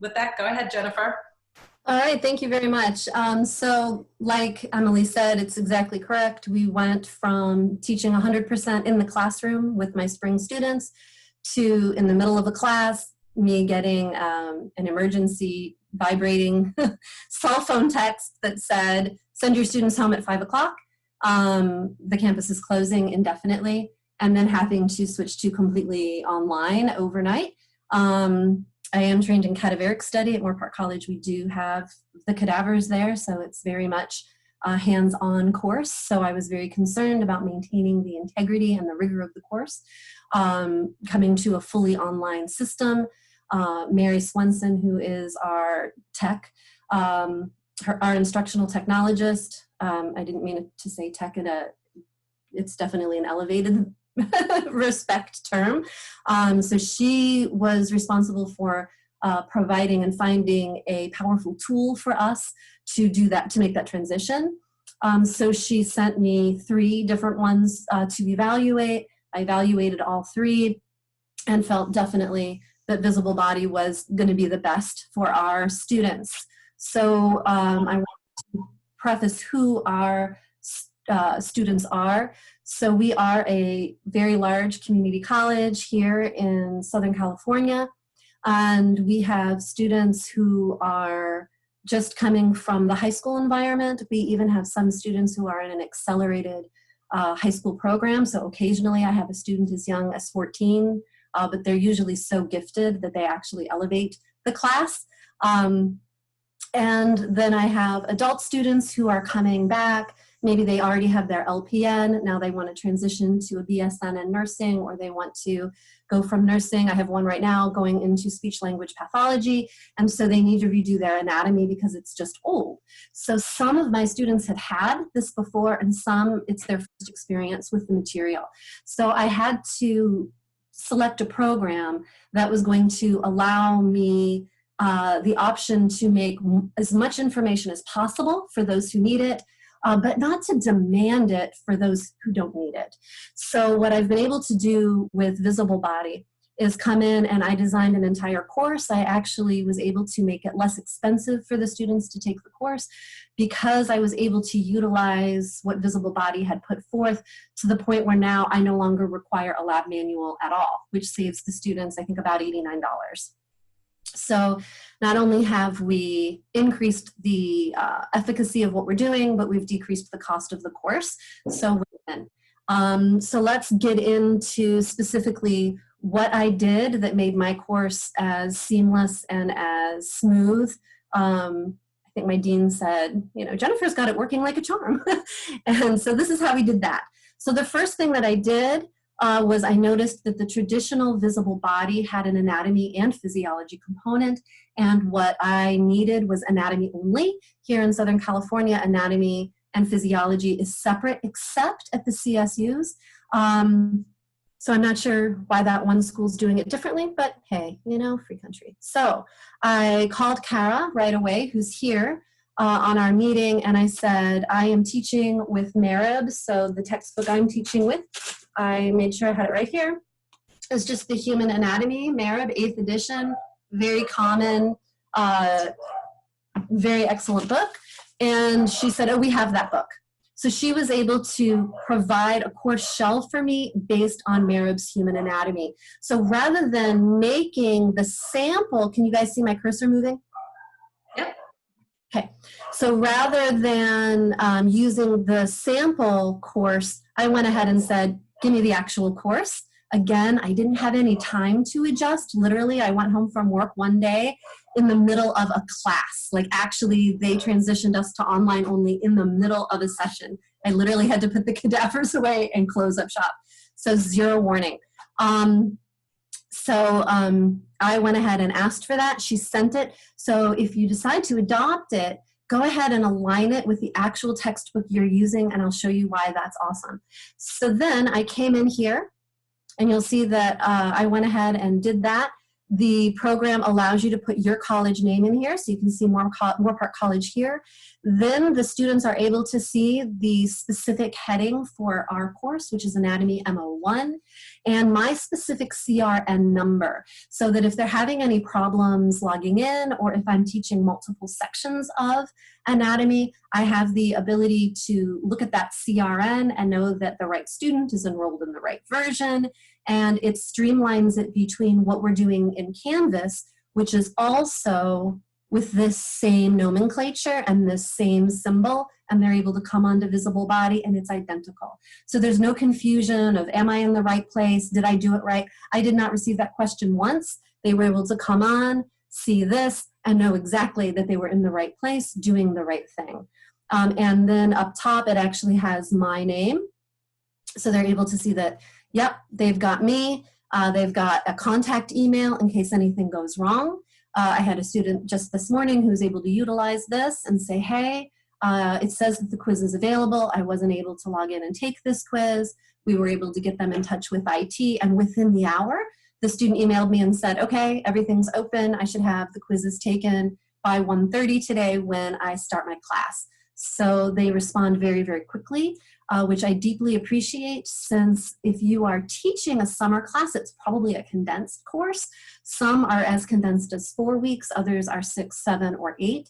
with that, go ahead, Jennifer. All right, thank you very much. So like Emily said, it's exactly correct. We went from teaching 100% in the classroom with my spring students to in the middle of a class, me getting an emergency vibrating cell phone text that said, send your students home at 5 o'clock. The campus is closing indefinitely, and then having to switch to completely online overnight. I am trained in cadaveric study at Moore Park College. We do have the cadavers there, so it's very much a hands-on course. So I was very concerned about maintaining the integrity and the rigor of the course. Coming to a fully online system, Mary Swenson, who is our tech, our instructional technologist, I didn't mean to say tech it's definitely an elevated respect term. So she was responsible for providing and finding a powerful tool for us to do that, to make that transition. So she sent me 3 different ones to evaluate. I evaluated all 3 and felt definitely that Visible Body was going to be the best for our students. So I want to preface who our students are. So we are a very large community college here in Southern California, and we have students who are just coming from the high school environment. We even have some students who are in an accelerated high school program. So occasionally I have a student as young as 14, but they're usually so gifted that they actually elevate the class. And then I have adult students who are coming back. Maybe they already have their LPN, now they want to transition to a BSN in nursing, or they want to go from nursing. I have one right now going into speech-language pathology, and so they need to redo their anatomy because it's just old. So some of my students had this before, and some it's their first experience with the material. So I had to select a program that was going to allow me the option to make as much information as possible for those who need it, but not to demand it for those who don't need it. So what I've been able to do with Visible Body is come in and I designed an entire course. I actually was able to make it less expensive for the students to take the course because I was able to utilize what Visible Body had put forth to the point where now I no longer require a lab manual at all, which saves the students, I think, about $89. So not only have we increased the efficacy of what we're doing, but we've decreased the cost of the course. So so let's get into specifically what I did that made my course as seamless and as smooth. I think my dean said, you know, Jennifer's got it working like a charm. And so this is how we did that. So the first thing that I did was I noticed that the traditional Visible Body had an anatomy and physiology component, and what I needed was anatomy only. Here in Southern California, anatomy and physiology is separate except at the CSUs. So I'm not sure why that one school's doing it differently, but hey, you know, free country. So I called Kara right away, who's here on our meeting, and I said, I am teaching with Merib, so the textbook I'm teaching with, I made sure I had it right here. It's just the Human Anatomy, Merib, 8th edition, very common, very excellent book. And she said, oh, we have that book. So she was able to provide a course shell for me based on Merib's Human Anatomy. So rather than making the sample, can you guys see my cursor moving? Yep. Okay, so rather than using the sample course, I went ahead and said, give me the actual course. Again, I didn't have any time to adjust. Literally, I went home from work one day in the middle of a class. Like actually, they transitioned us to online only in the middle of a session. I literally had to put the cadavers away and close up shop. So 0 warning. I went ahead and asked for that. She sent it. So if you decide to adopt it, go ahead and align it with the actual textbook you're using, and I'll show you why that's awesome. So then I came in here, and you'll see that I went ahead and did that. The program allows you to put your college name in here, so you can see Moore Park College here. Then the students are able to see the specific heading for our course, which is Anatomy MO1. and my specific CRN number, so that if they're having any problems logging in, or if I'm teaching multiple sections of anatomy, I have the ability to look at that CRN and know that the right student is enrolled in the right version, and it streamlines it between what we're doing in Canvas, which is also with this same nomenclature and this same symbol, and they're able to come onto Visible Body and it's identical. So there's no confusion of, am I in the right place? Did I do it right? I did not receive that question once. They were able to come on, see this, and know exactly that they were in the right place, doing the right thing. And then up top, it actually has my name. So they're able to see that, yep, they've got me. They've got a contact email in case anything goes wrong. I had a student just this morning who was able to utilize this and say, hey, it says that the quiz is available. I wasn't able to log in and take this quiz. We were able to get them in touch with IT, and within the hour, the student emailed me and said, okay, everything's open. I should have the quizzes taken by 1:30 today when I start my class. So they respond very, very quickly, which I deeply appreciate, since if you are teaching a summer class, it's probably a condensed course. Some are as condensed as 4 weeks, others are 6, 7, or 8.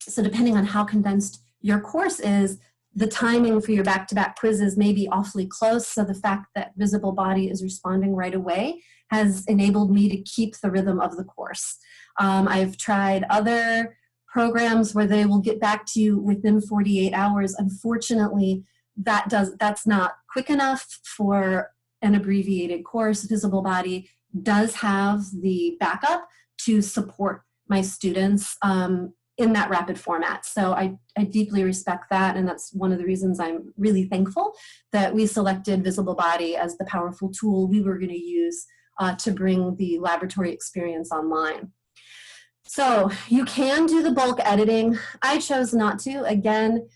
So depending on how condensed your course is, the timing for your back-to-back quizzes may be awfully close. So the fact that Visible Body is responding right away has enabled me to keep the rhythm of the course. I've tried other programs where they will get back to you within 48 hours. Unfortunately, that's not quick enough for an abbreviated course. Visible Body does have the backup to support my students in that rapid format. So I deeply respect that, and that's one of the reasons I'm really thankful that we selected Visible Body as the powerful tool we were going to use to bring the laboratory experience online. So you can do the bulk editing. I chose not to. Again,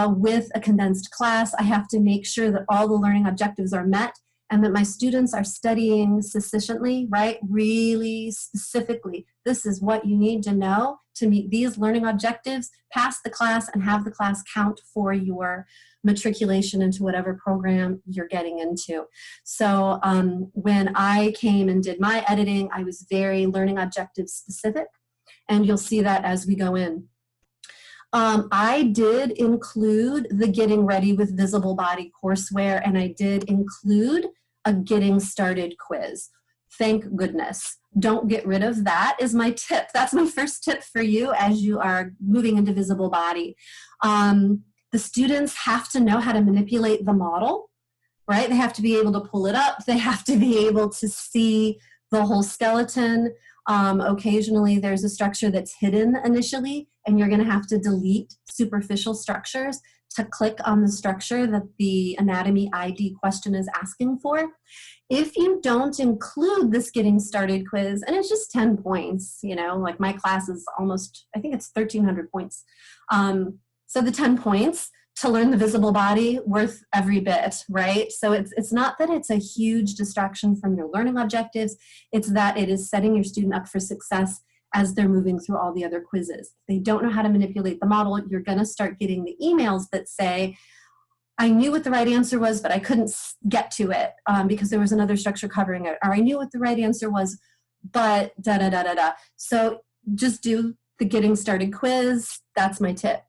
with a condensed class, I have to make sure that all the learning objectives are met and that my students are studying sufficiently, right? Really specifically, this is what you need to know to meet these learning objectives, pass the class, and have the class count for your matriculation into whatever program you're getting into. So when I came and did my editing, I was very learning objective specific, and you'll see that as we go in. I did include the Getting Ready with Visible Body courseware, and I did include a Getting Started quiz. Thank goodness. Don't get rid of that is my tip. That's my first tip for you as you are moving into Visible Body. The students have to know how to manipulate the model, right? They have to be able to pull it up. They have to be able to see the whole skeleton. Occasionally there's a structure that's hidden initially, and you're going to have to delete superficial structures to click on the structure that the anatomy ID question is asking for. If you don't include this Getting Started quiz, and it's just 10 points, you know, like my class is almost, I think it's 1,300 points. So the 10 points to learn the Visible Body, worth every bit, right? So it's not that it's a huge distraction from your learning objectives, it's that it is setting your student up for success as they're moving through all the other quizzes. If they don't know how to manipulate the model, you're gonna start getting the emails that say, I knew what the right answer was, but I couldn't get to it because there was another structure covering it, or I knew what the right answer was, but da-da-da-da-da. So just do the Getting Started quiz, that's my tip.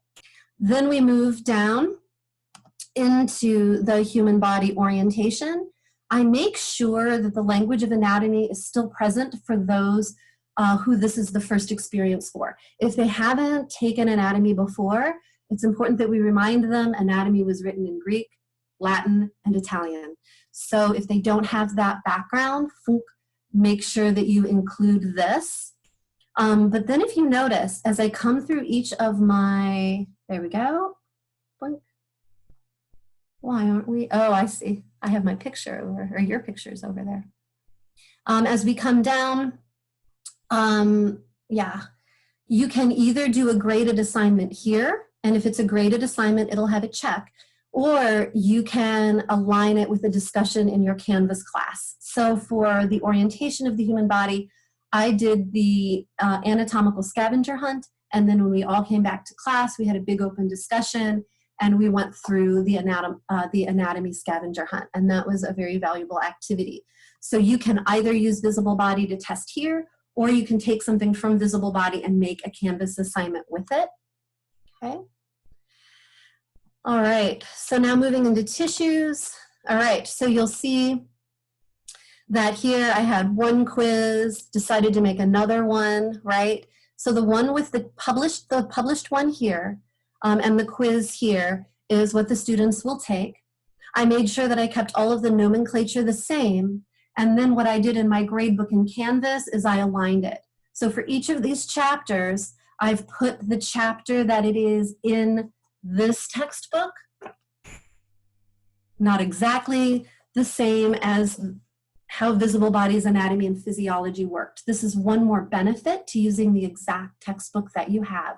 Then we move down into the human body orientation. I make sure that the language of anatomy is still present for those who this is the first experience for. If they haven't taken anatomy before, it's important that we remind them anatomy was written in Greek, Latin, and Italian. So if they don't have that background, make sure that you include this. But then if you notice, as I come through each of my, there we go. Blink. Why aren't we? Oh, I see. I have my picture over, or your picture's over there. As we come down, yeah, you can either do a graded assignment here, and if it's a graded assignment, it'll have a check, or you can align it with a discussion in your Canvas class. So for the orientation of the human body, I did the anatomical scavenger hunt, and then when we all came back to class, we had a big open discussion, and we went through the anatomy scavenger hunt, and that was a very valuable activity. So you can either use visible body to test here, or you can take something from visible body and make a Canvas assignment with it. Okay. All right, so now moving into tissues. All right, so you'll see that here I had one quiz, decided to make another one, right? So the one with the published one here, and the quiz here is what the students will take. I made sure that I kept all of the nomenclature the same, and then what I did in my gradebook in Canvas is I aligned it. So for each of these chapters, I've put the chapter that it is in this textbook, not exactly the same as how visible bodies anatomy and physiology worked. This is one more benefit to using the exact textbook that you have.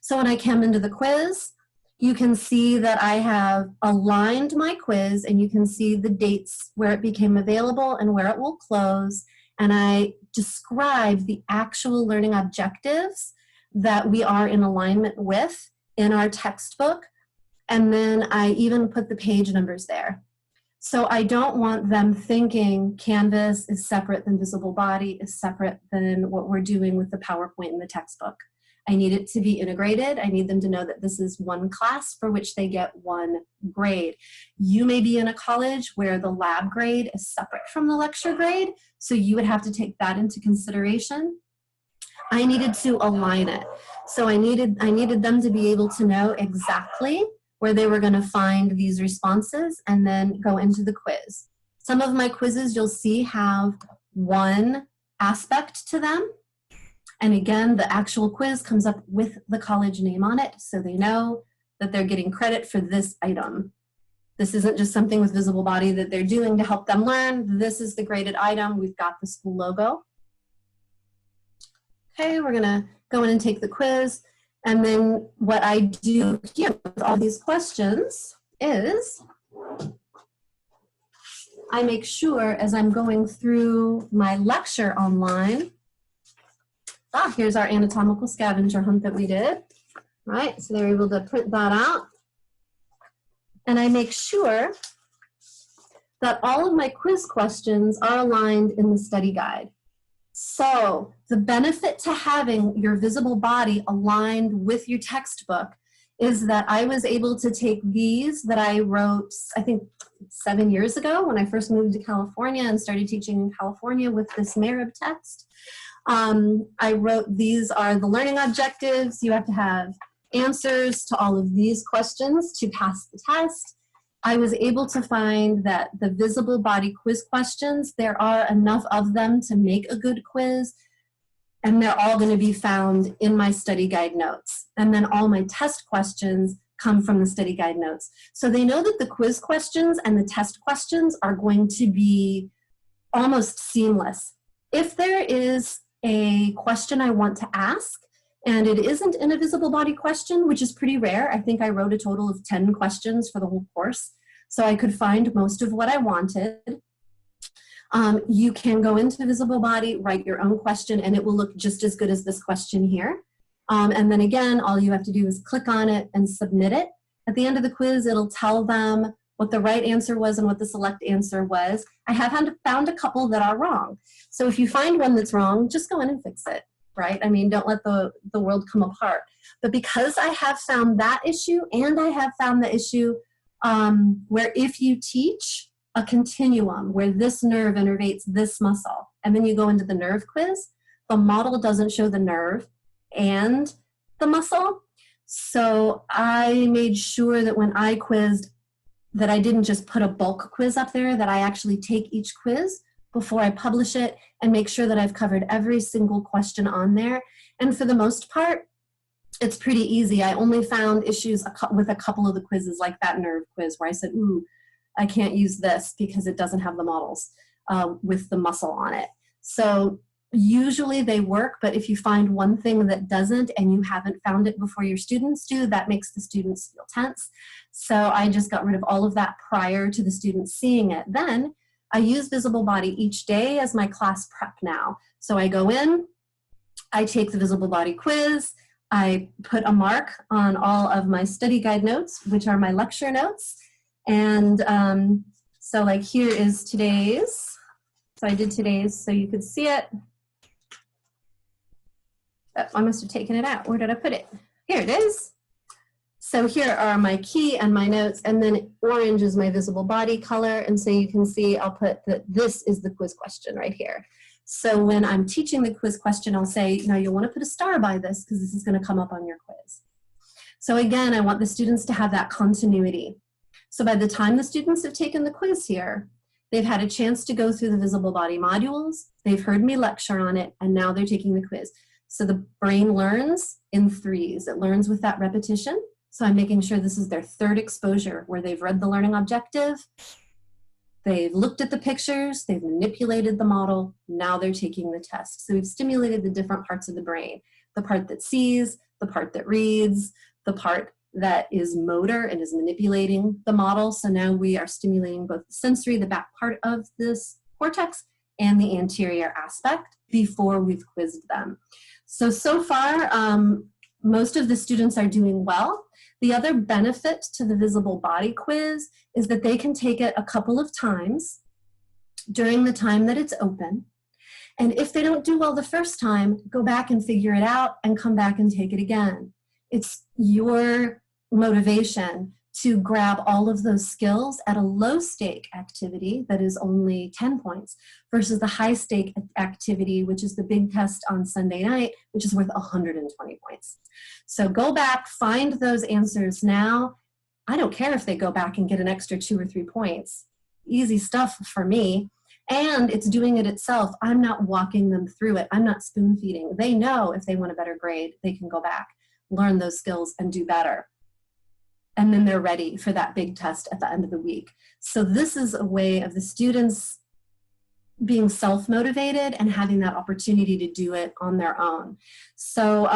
So when I came into the quiz, you can see that I have aligned my quiz, and you can see the dates where it became available and where it will close. And I describe the actual learning objectives that we are in alignment with in our textbook. And then I even put the page numbers there. So I don't want them thinking Canvas is separate than visible body is separate than what we're doing with the PowerPoint in the textbook. I need it to be integrated. I need them to know that this is one class for which they get one grade. You may be in a college where the lab grade is separate from the lecture grade, so you would have to take that into consideration. I needed to align it. So I needed them to be able to know exactly where they were going to find these responses and then go into the quiz. Some of my quizzes you'll see have one aspect to them. And again, the actual quiz comes up with the college name on it, so they know that they're getting credit for this item. This isn't just something with visible body that they're doing to help them learn. This is the graded item. We've got the school logo. Okay, we're gonna go in and take the quiz. And then what I do here with all these questions is I make sure as I'm going through my lecture online, here's our anatomical scavenger hunt that we did, right? So they're able to print that out. And I make sure that all of my quiz questions are aligned in the study guide. So the benefit to having your visible body aligned with your textbook is that I was able to take these that I wrote, I think 7 years ago when I first moved to California and started teaching in California with this Merib text. I wrote, these are the learning objectives. You have to have answers to all of these questions to pass the test. I was able to find that the visible body quiz questions, there are enough of them to make a good quiz, and they're all going to be found in my study guide notes. And then all my test questions come from the study guide notes. So they know that the quiz questions and the test questions are going to be almost seamless. If there is a question I want to ask, and it isn't an invisible body question, which is pretty rare. I think I wrote a total of 10 questions for the whole course, so I could find most of what I wanted. You can go into visible body, write your own question, and it will look just as good as this question here. And then again, all you have to do is click on it and submit it. At the end of the quiz, it'll tell them what the right answer was and what the select answer was. I have found a couple that are wrong. So if you find one that's wrong, just go in and fix it, right? I mean, don't let the world come apart. But because I have found that issue, and I have found the issue where if you teach a continuum where this nerve innervates this muscle, and then you go into the nerve quiz, the model doesn't show the nerve and the muscle. So I made sure that when I quizzed, that I didn't just put a bulk quiz up there, that I actually take each quiz before I publish it and make sure that I've covered every single question on there. And for the most part, it's pretty easy. I only found issues with a couple of the quizzes, like that nerve quiz where I said, ooh, I can't use this because it doesn't have the models with the muscle on it. So usually they work, but if you find one thing that doesn't and you haven't found it before your students do, that makes the students feel tense. So I just got rid of all of that prior to the students seeing it. Then I use visible body each day as my class prep now. So I go in, I take the visible body quiz, I put a mark on all of my study guide notes, which are my lecture notes. And so like here is today's. So I did today's so you could see it. Oh, I must have taken it out. Where did I put it? Here it is. So here are my key and my notes, and then orange is my visible body color. And so you can see I'll put that this is the quiz question right here. So when I'm teaching the quiz question, I'll say, now you'll want to put a star by this because this is going to come up on your quiz. So again, I want the students to have that continuity. So by the time the students have taken the quiz here, they've had a chance to go through the visible body modules, they've heard me lecture on it, and now they're taking the quiz. So the brain learns in threes. It learns with that repetition. So I'm making sure this is their third exposure where they've read the learning objective, they've looked at the pictures, they've manipulated the model, now they're taking the test. So we've stimulated the different parts of the brain, the part that sees, the part that reads, the part that is motor and is manipulating the model. So now we are stimulating both the sensory, the back part of this cortex, and the anterior aspect before we've quizzed them. So far, most of the students are doing well. The other benefit to the visible body quiz is that they can take it a couple of times during the time that it's open. And if they don't do well the first time, go back and figure it out and come back and take it again. It's your motivation to grab all of those skills at a low stake activity that is only 10 points versus the high stake activity, which is the big test on Sunday night, which is worth 120 points. So go back, find those answers now. I don't care if they go back and get an extra 2 or 3 points. Easy stuff for me. And it's doing it itself. I'm not walking them through it. I'm not spoon feeding. They know if they want a better grade, they can go back, learn those skills, and do better. And then they're ready for that big test at the end of the week. So this is a way of the students being self-motivated and having that opportunity to do it on their own. So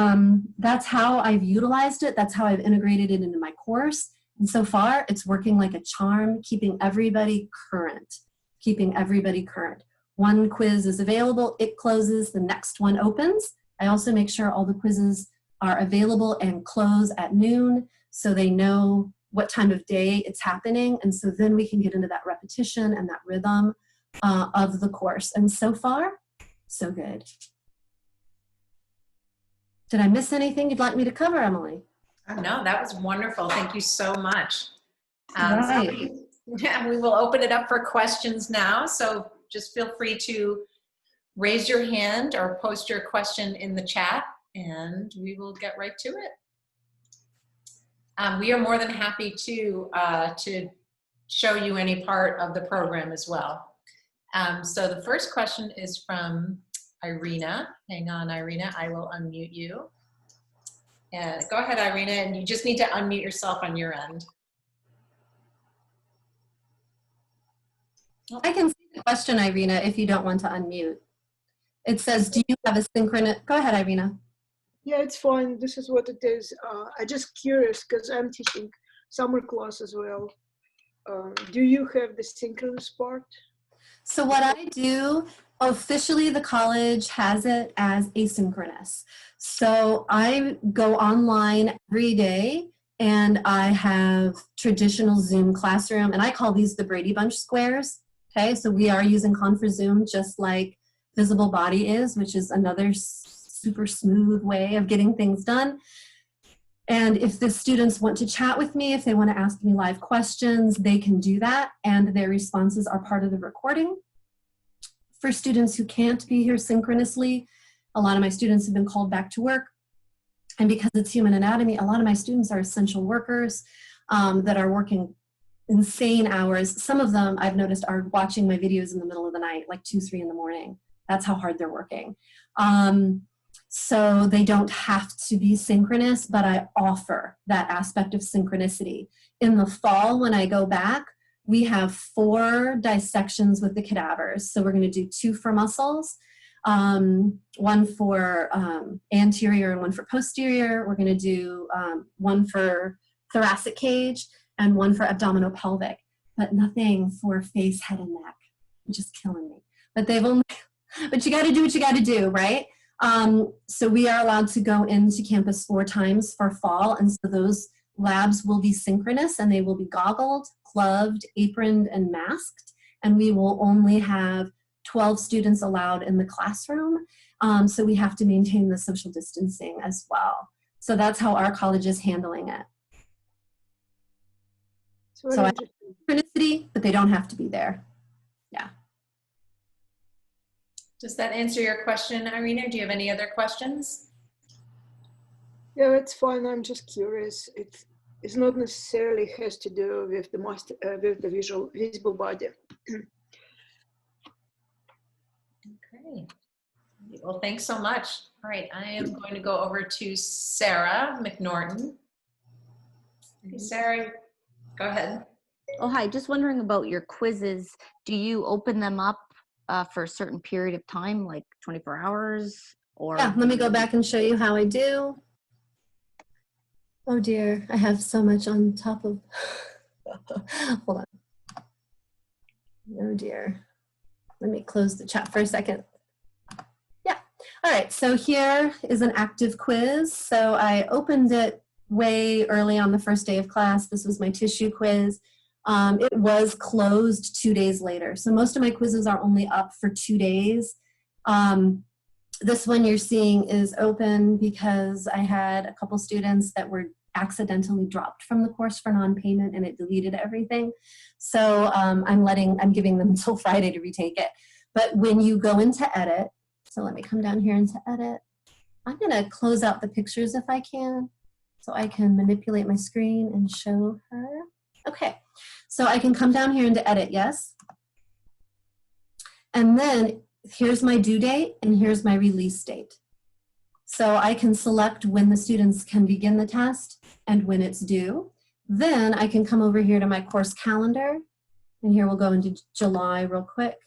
that's how I've utilized it. That's how I've integrated it into my course. And so far, it's working like a charm, keeping everybody current, keeping everybody current. One quiz is available, it closes, the next one opens. I also make sure all the quizzes are available and close at noon, so they know what time of day it's happening. And so then we can get into that repetition and that rhythm of the course. And so far, so good. Did I miss anything you'd like me to cover, Emily? No, that was wonderful. Thank you so much. Right. Yeah, we will open it up for questions now. So just feel free to raise your hand or post your question in the chat and we will get right to it. We are more than happy to show you any part of the program as well. So the first question is from Irina. Hang on, Irina, I will unmute you. Go ahead, Irina, and you just need to unmute yourself on your end. I can see the question, Irina, if you don't want to unmute. It says, do you have a synchronous, go ahead, Irina. Yeah, it's fine. This is what it is. I'm just curious because I'm teaching summer class as well. Do you have the synchronous part? So what I do, officially the college has it as asynchronous. So I go online every day and I have traditional Zoom classroom, and I call these the Brady Bunch squares. Okay, so we are using ConferZoom just like Visible Body is, which is another super smooth way of getting things done. And if the students want to chat with me, if they want to ask me live questions, they can do that, and their responses are part of the recording. For students who can't be here synchronously, a lot of my students have been called back to work, and because it's human anatomy, a lot of my students are essential workers that are working insane hours. Some of them, I've noticed, are watching my videos in the middle of the night, like 2, 3 in the morning. That's how hard they're working. So they don't have to be synchronous, but I offer that aspect of synchronicity. In the fall, when I go back, we have 4 dissections with the cadavers. So we're going to do 2 for muscles, one for anterior and one for posterior. We're going to do one for thoracic cage and one for abdominopelvic, but nothing for face, head, and neck, which is killing me. But they've only, but you got to do what you got to do, right? So we are allowed to go into campus 4 times for fall, and so those labs will be synchronous, and they will be goggled, gloved, aproned, and masked, and we will only have 12 students allowed in the classroom, so we have to maintain the social distancing as well. So that's how our college is handling it. So I have synchronicity, but they don't have to be there. Yeah. Does that answer your question, Irina? Do you have any other questions? Yeah, it's fine. I'm just curious. It's not necessarily has to do with the visible body. Okay. Well, thanks so much. All right, I am going to go over to Sarah McNorton. Okay, Sarah, go ahead. Oh, hi. Just wondering about your quizzes. Do you open them up for a certain period of time, like 24 hours? Or Yeah, let me go back and show you how I do. Oh dear, I have so much on top of, hold on. Oh dear. Let me close the chat for a second. Yeah, all right, so here is an active quiz. So I opened it way early on the first day of class. This was my tissue quiz. It was closed 2 days later. So most of my quizzes are only up for 2 days. This one you're seeing is open because I had a couple students that were accidentally dropped from the course for non-payment and it deleted everything. So I'm giving them until Friday to retake it. But when you go into edit, so let me come down here into edit. I'm gonna close out the pictures if I can, so I can manipulate my screen and show her. Okay, so I can come down here into edit, yes? And then here's my due date and here's my release date. So I can select when the students can begin the test and when it's due. Then I can come over here to my course calendar, and here we'll go into July real quick,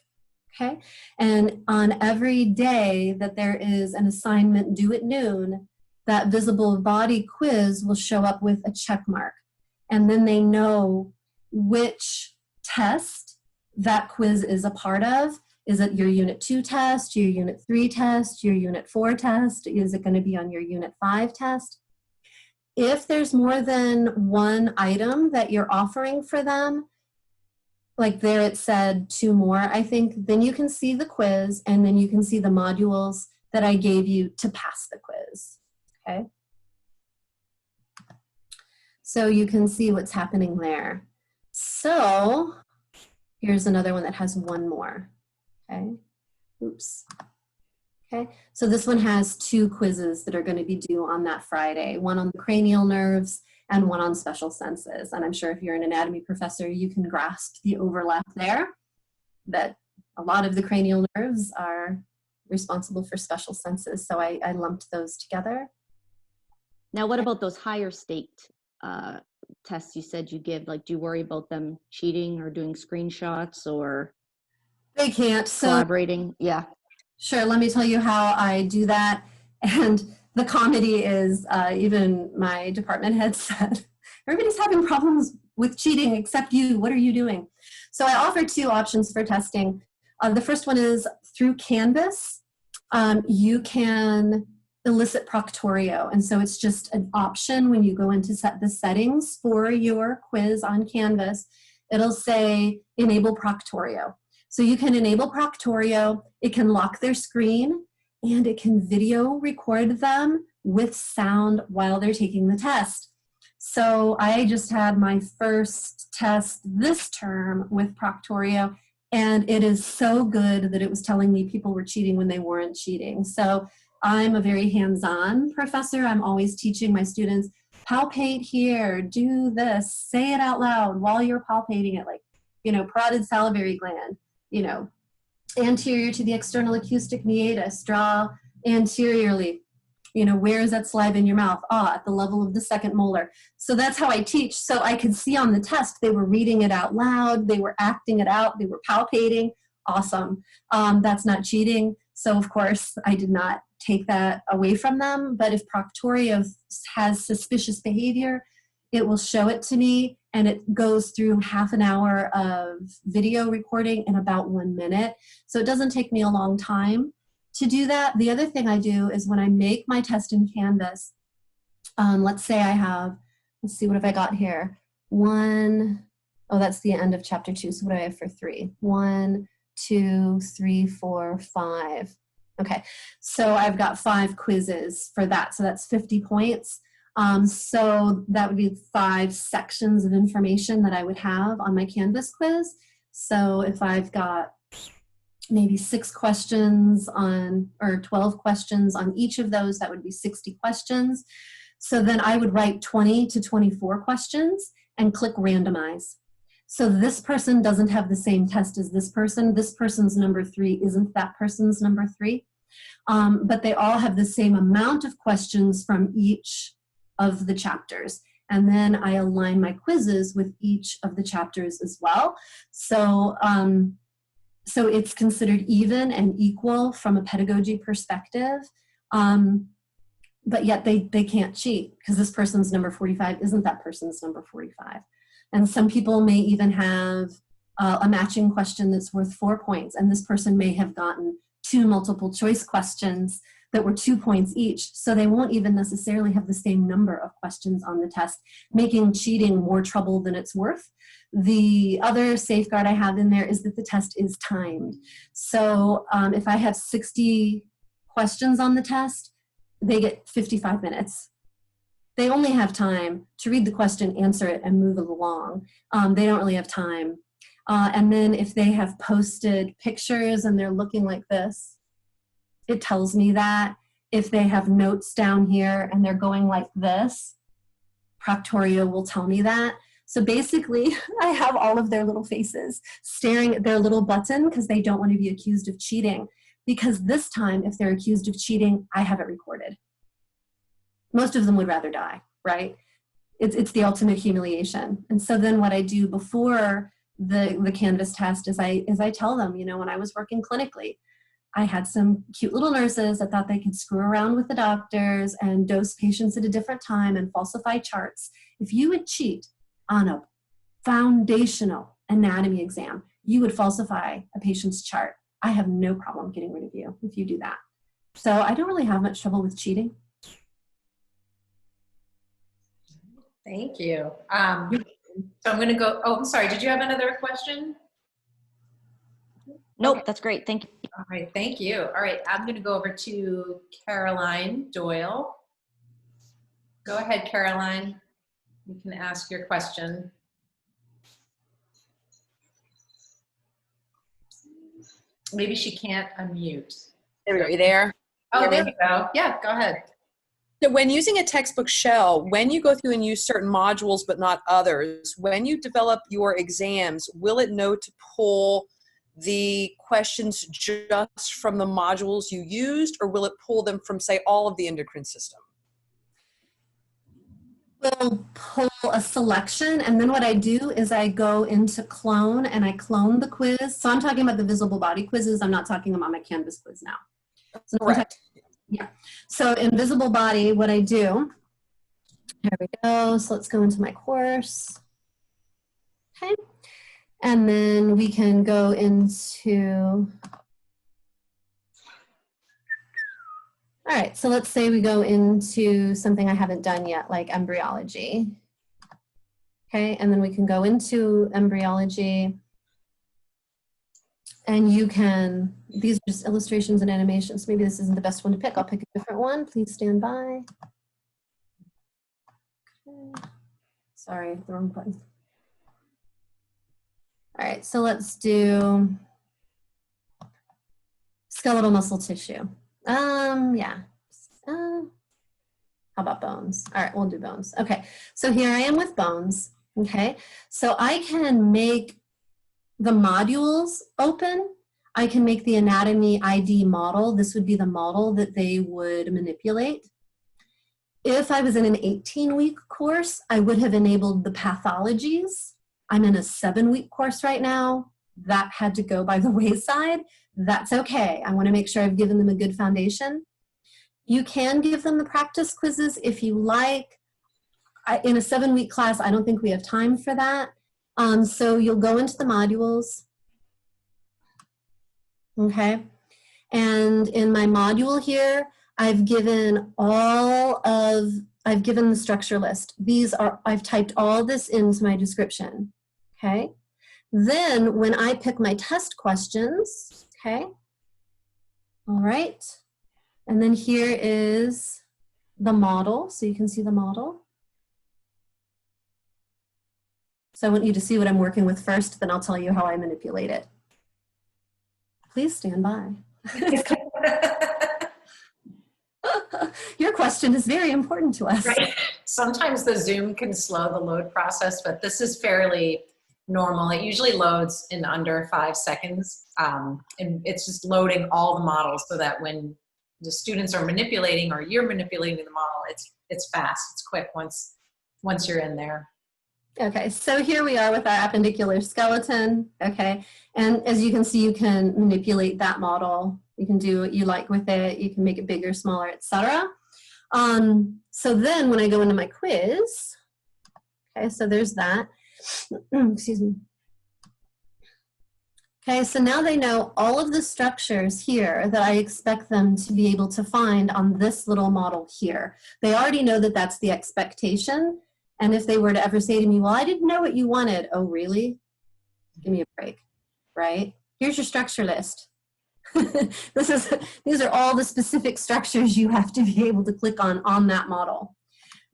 okay? And on every day that there is an assignment due at noon, that visible body quiz will show up with a check mark. And then they know which test that quiz is a part of. Is it your Unit 2 test, your Unit 3 test, your Unit 4 test? Is it going to be on your Unit 5 test? If there's more than one item that you're offering for them, like there it said 2 more, I think, then you can see the quiz and then you can see the modules that I gave you to pass the quiz, okay? So you can see what's happening there. So here's another one that has 1 more. Okay, oops. Okay, so this one has 2 quizzes that are going to be due on that Friday, one on the cranial nerves and one on special senses. And I'm sure if you're an anatomy professor, you can grasp the overlap there, that a lot of the cranial nerves are responsible for special senses. So I lumped those together. now, what about those higher staked tests you said you give? Like, do you worry about them cheating or doing screenshots or They can't. So collaborating? Yeah. sure, let me tell you how I do that. And the comedy is, even my department head said, everybody's having problems with cheating except you. What are you doing? So I offer 2 options for testing. The first one is through Canvas. You can elicit proctorio. And so it's just an option when you go in to set the settings for your quiz on Canvas. It'll say enable proctorio. So you can enable proctorio, it can lock their screen, and it can video record them with sound while they're taking the test. So I just had my first test this term with proctorio, and it is so good that it was telling me people were cheating when they weren't cheating. So I'm a very hands-on professor. I'm always teaching my students, palpate here, do this, say it out loud while you're palpating it, like, you know, parotid salivary gland, you know, anterior to the external acoustic meatus, draw anteriorly, you know, where is that saliva in your mouth? Ah, at the level of the 2nd molar. So that's how I teach. So I could see on the test, they were reading it out loud, they were acting it out, they were palpating. Awesome. That's not cheating. So of course, I did not take that away from them. But if proctorio has suspicious behavior, it will show it to me, and it goes through half an hour of video recording in about 1 minute. So it doesn't take me a long time to do that. The other thing I do is when I make my test in Canvas, let's say I have, let's see, what have I got here? Oh, that's the end of chapter 2. So what do I have for 3? 1, 2, 3, 4, 5. Okay, so I've got 5 quizzes for that. So that's 50 points. So that would be 5 sections of information that I would have on my Canvas quiz. So if I've got maybe 6 questions on, or 12 questions on each of those, that would be 60 questions. So then I would write 20 to 24 questions and click randomize. So this person doesn't have the same test as this person. This person's number 3 isn't that person's number 3. But they all have the same amount of questions from each of the chapters. And then I align my quizzes with each of the chapters as well. So, so it's considered even and equal from a pedagogy perspective. But yet they can't cheat because this person's number 45 isn't that person's number 45. And some people may even have a matching question that's worth 4 points, and this person may have gotten 2 multiple choice questions that were 2 points each, so they won't even necessarily have the same number of questions on the test, making cheating more trouble than it's worth. The other safeguard I have in there is that the test is timed. So if I have 60 questions on the test, they get 55 minutes. They only have time to read the question, answer it, and move it along. They don't really have time. And then if they have posted pictures and they're looking like this, it tells me that. If they have notes down here and they're going like this, Proctorio will tell me that. So basically, I have all of their little faces staring at their little button because they don't want to be accused of cheating. Because this time, if they're accused of cheating, I have it recorded. Most of them would rather die, right? It's the ultimate humiliation. And so then what I do before the Canvas test is I tell them, you know, when I was working clinically, I had some cute little nurses that thought they could screw around with the doctors and dose patients at a different time and falsify charts. If you would cheat on a foundational anatomy exam, you would falsify a patient's chart. I have no problem getting rid of you if you do that. So I don't really have much trouble with cheating. Thank you. So I'm going to go, oh, I'm sorry. Did you have another question? Nope, Okay. that's great. Thank you. All right, thank you. All right, I'm going to go over to Caroline Doyle. Go ahead, Caroline. You can ask your question. Maybe she can't unmute. There we go. Are you there? Oh, there we go. Yeah, go ahead. So when using a textbook shell, when you go through and use certain modules but not others, when you develop your exams, will it know to pull the questions just from the modules you used, or will it pull them from, say, all of the endocrine system? We'll pull a selection, and then what I do is I go into clone and I clone the quiz. So I'm talking about the visible body quizzes. I'm not talking about my Canvas quiz now. So Correct. Yeah. So in visible body, what I do, here we go. So let's go into my course. Okay. And then we can go into, all right, so let's say we go into something I haven't done yet, like embryology. Okay, and then we can go into embryology. And you can, these are just illustrations and animations. Maybe this isn't the best one to pick. I'll pick a different one. Please stand by. Okay. Sorry, the wrong button. All right, so let's do skeletal muscle tissue. Yeah. How about bones? All right, we'll do bones. Okay, so here I am with bones. Okay, so I can make the modules open. I can make the anatomy ID model. This would be the model that they would manipulate. If I was in an 18-week course, I would have enabled the pathologies. I'm in a 7-week course right now. That had to go by the wayside. That's okay. I want to make sure I've given them a good foundation. You can give them the practice quizzes if you like. In a 7-week class, I don't think we have time for that. So you'll go into the modules, okay? And in my module here, I've given the structure list. I've typed all this into my description, okay? Then when I pick my test questions, okay, all right, and then here is the model, so you can see the model. So I want you to see what I'm working with first, then I'll tell you how I manipulate it. Please stand by. Your question is very important to us. Right. Sometimes the Zoom can slow the load process, but this is fairly normal. It usually loads in under 5 seconds. And it's just loading all the models so that when the students are manipulating or you're manipulating the model, it's fast, it's quick once you're in there. Okay, so here we are with our appendicular skeleton, okay? And as you can see, you can manipulate that model. You can do what you like with it. You can make it bigger, smaller, etc. So then when I go into my quiz, okay, so there's that. Excuse me. Okay, so now they know all of the structures here that I expect them to be able to find on this little model here. They already know that that's the expectation. And if they were to ever say to me, well, I didn't know what you wanted. Oh, really? Give me a break, right? Here's your structure list. These are all the specific structures you have to be able to click on that model.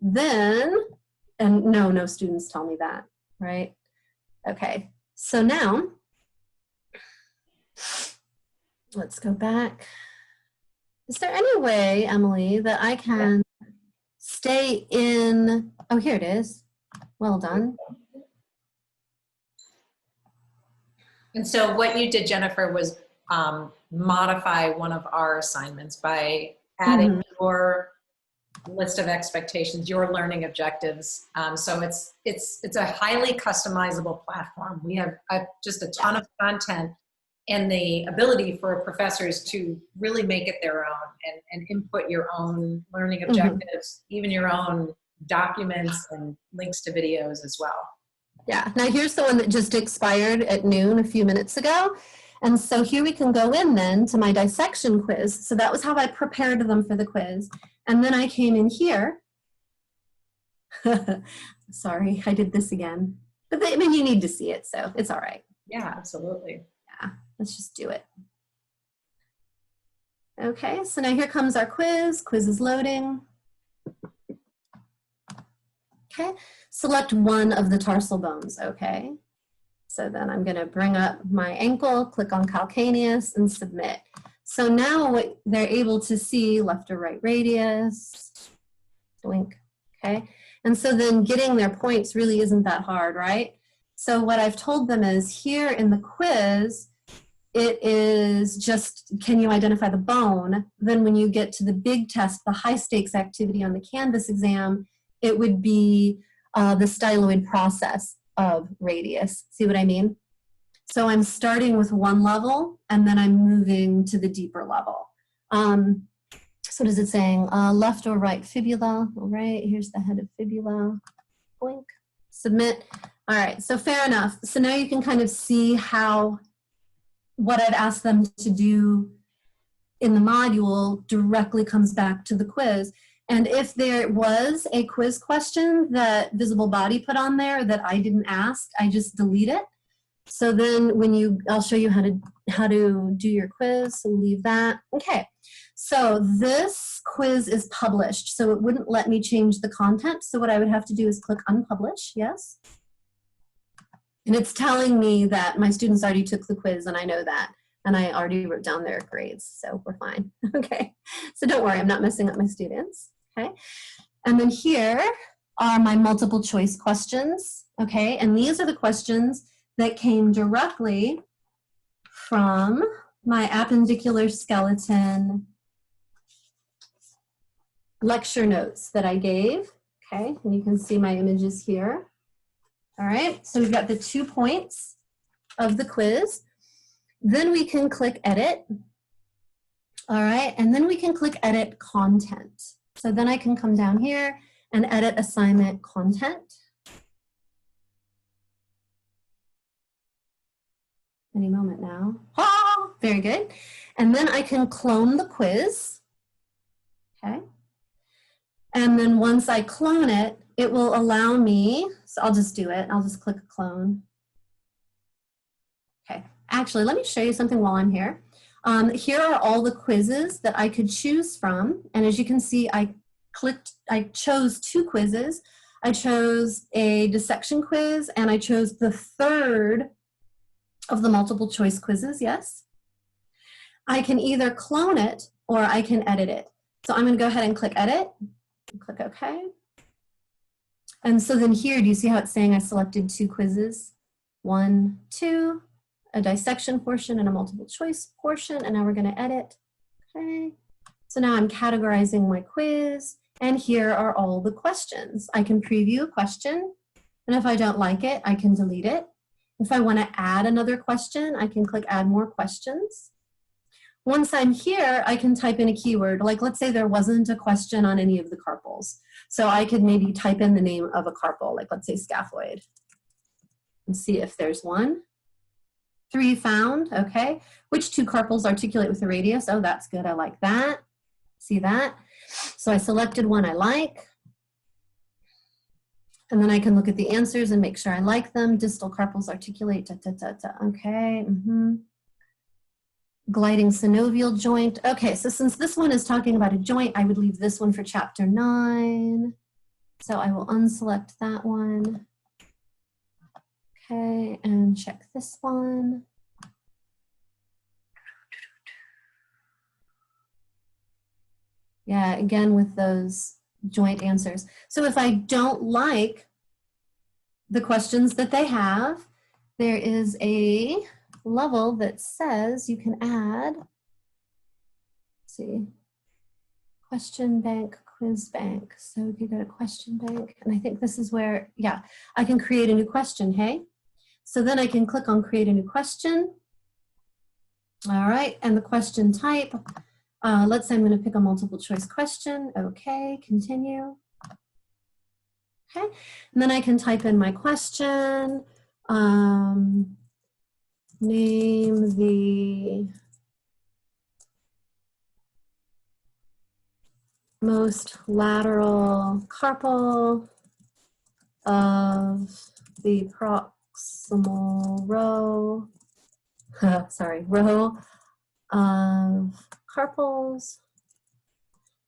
Then, and no students tell me that, right? Okay, so now, let's go back. Is there any way, Emily, that I can stay in, oh, here it is. Well done. And so what you did, Jennifer, was modify one of our assignments by adding your list of expectations, your learning objectives. So it's a highly customizable platform. We have just a ton of content and the ability for professors to really make it their own and input your own learning objectives, even your own documents and links to videos as well. Yeah, now here's the one that just expired at noon a few minutes ago. And so here we can go in then to my dissection quiz. So that was how I prepared them for the quiz. And then I came in here. Sorry, I did this again. But I mean, you need to see it, so it's all right. Yeah, absolutely. Yeah, let's just do it. Okay, so now here comes our quiz. Quiz is loading. Okay, select one of the tarsal bones, okay? So then I'm gonna bring up my ankle, click on calcaneus and submit. So now what they're able to see, left or right radius, blink, okay? And so then getting their points really isn't that hard, right? So what I've told them is here in the quiz, it is just, can you identify the bone? Then when you get to the big test, the high stakes activity on the Canvas exam, it would be the styloid process of radius. See what I mean? So I'm starting with one level and then I'm moving to the deeper level. So what is it saying? Left or right fibula? All right, here's the head of fibula. Blink, submit. All right, so fair enough. So now you can kind of see how what I've asked them to do in the module directly comes back to the quiz. And if there was a quiz question that Visible Body put on there that I didn't ask, I just delete it. So then when I'll show you how to do your quiz, so leave that. Okay, so this quiz is published, so it wouldn't let me change the content. So what I would have to do is click unpublish, yes. And it's telling me that my students already took the quiz and I know that. And I already wrote down their grades, so we're fine. Okay, so don't worry, I'm not messing up my students. Okay, and then here are my multiple choice questions. Okay, and these are the questions that came directly from my Appendicular Skeleton lecture notes that I gave. Okay, and you can see my images here. All right, so we've got the 2 points of the quiz. Then we can click edit. All right, and then we can click edit content. So then I can come down here and edit assignment content. Any moment now. Ah! Ta-da! Very good. And then I can clone the quiz. Okay. And then once I clone it, it will allow me, so I'll just do it. I'll just click clone. Okay. Actually, let me show you something while I'm here. Here are all the quizzes that I could choose from. And as you can see, I chose 2 quizzes. I chose a dissection quiz and I chose the 3rd of the multiple choice quizzes, yes. I can either clone it or I can edit it. So I'm gonna go ahead and click edit, and click OK. And so then here, do you see how it's saying I selected 2 quizzes? 1, 2, a dissection portion and a multiple choice portion, and now we're gonna edit, okay. So now I'm categorizing my quiz, and here are all the questions. I can preview a question, and if I don't like it, I can delete it. If I wanna add another question, I can click add more questions. Once I'm here, I can type in a keyword, like let's say there wasn't a question on any of the carpals. So I could maybe type in the name of a carpal, like let's say scaphoid, and see if there's one. 3 found, okay. Which 2 carpals articulate with the radius? Oh, that's good, I like that. See that? So I selected one I like. And then I can look at the answers and make sure I like them. Distal carpals articulate, okay. Gliding synovial joint. Okay, so since this one is talking about a joint, I would leave this one for chapter 9. So I will unselect that one. Okay, and check this one. Yeah, again with those joint answers. So if I don't like the questions that they have, there is a level that says you can add, let's see, question bank, quiz bank. So if you go to question bank, and I think this is where, yeah, I can create a new question, hey? So then I can click on create a new question. All right, and the question type, let's say I'm going to pick a multiple choice question. Okay, continue. Okay, and then I can type in my question. Name the most lateral carpal of the proximal row, row of carpals.